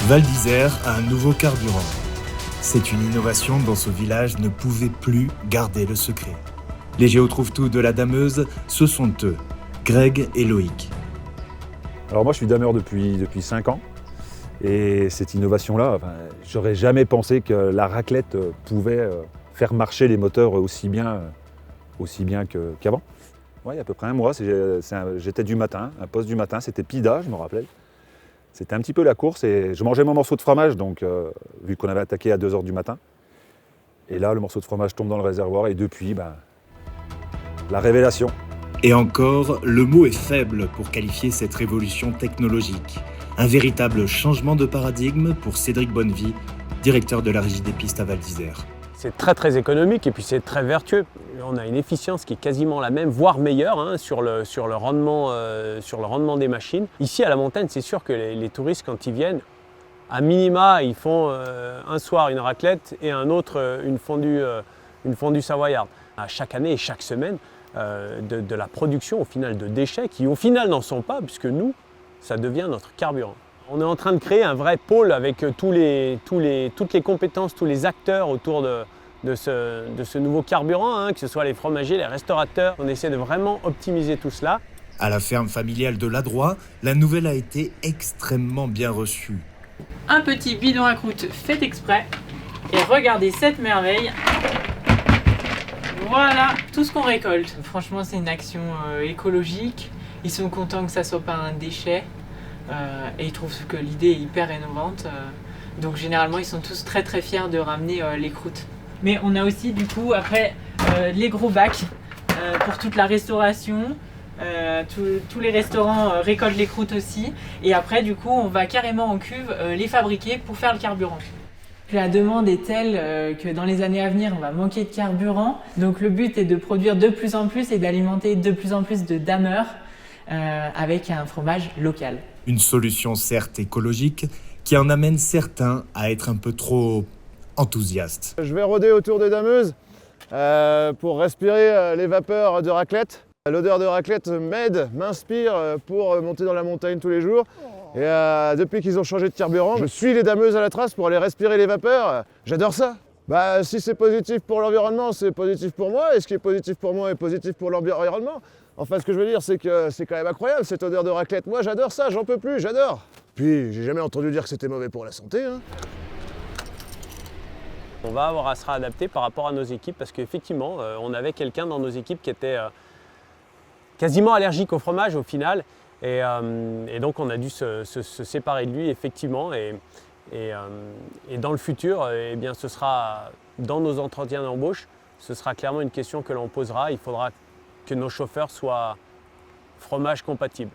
Val d'Isère a un nouveau carburant. C'est une innovation dont ce village ne pouvait plus garder le secret. Les Géotrouve-Tout de la Dameuse, ce sont eux, Greg et Loïc. Alors moi je suis dameur depuis 5 ans et cette innovation-là, j'aurais jamais pensé que la raclette pouvait faire marcher les moteurs aussi bien qu'avant. Ouais, il y a à peu près un mois, j'étais du matin, un poste du matin, c'était Pida, je me rappelle. C'était un petit peu la course et je mangeais mon morceau de fromage, donc vu qu'on avait attaqué à 2h du matin. Et là, le morceau de fromage tombe dans le réservoir et depuis, la révélation. Et encore, le mot est faible pour qualifier cette révolution technologique. Un véritable changement de paradigme pour Cédric Bonnevie, directeur de la Régie des pistes à Val d'Isère. C'est très économique et puis c'est très vertueux. On a une efficience qui est quasiment la même, voire meilleure sur le rendement des machines. Ici à la montagne, c'est sûr que les touristes, quand ils viennent, à minima, ils font un soir une raclette et un autre une fondue savoyarde. À chaque année et chaque semaine, de la production au final de déchets qui au final n'en sont pas, puisque nous, ça devient notre carburant. On est en train de créer un vrai pôle avec toutes les compétences, tous les acteurs autour de ce nouveau carburant, que ce soit les fromagers, les restaurateurs. On essaie de vraiment optimiser tout cela. À la ferme familiale de Ladroit, la nouvelle a été extrêmement bien reçue. Un petit bidon à croûte fait exprès. Et regardez cette merveille. Voilà tout ce qu'on récolte. Franchement, c'est une action écologique. Ils sont contents que ça soit pas un déchet. Et ils trouvent que l'idée est hyper innovante. Donc généralement, ils sont tous très fiers de ramener les croûtes. Mais on a aussi du coup après les gros bacs pour toute la restauration. Tous les restaurants récoltent les croûtes aussi. Et après, du coup, on va carrément en cuve les fabriquer pour faire le carburant. La demande est telle que dans les années à venir, on va manquer de carburant. Donc le but est de produire de plus en plus et d'alimenter de plus en plus de dameurs avec un fromage local. Une solution certes écologique qui en amène certains à être un peu trop enthousiastes. Je vais rôder autour des dameuses pour respirer les vapeurs de raclette. L'odeur de raclette m'inspire pour monter dans la montagne tous les jours. Et depuis qu'ils ont changé de carburant, je suis les dameuses à la trace pour aller respirer les vapeurs. J'adore ça. Si c'est positif pour l'environnement, c'est positif pour moi. Et ce qui est positif pour moi est positif pour l'environnement. Enfin, ce que je veux dire, c'est que c'est quand même incroyable cette odeur de raclette. Moi, j'adore ça, j'en peux plus, j'adore. Puis, j'ai jamais entendu dire que c'était mauvais pour la santé. On va avoir à se réadapter par rapport à nos équipes parce qu'effectivement, on avait quelqu'un dans nos équipes qui était quasiment allergique au fromage au final. Et donc, on a dû se séparer de lui, effectivement. Et dans le futur, ce sera dans nos entretiens d'embauche, ce sera clairement une question que l'on posera. Il faudra que nos chauffeurs soient fromage compatibles.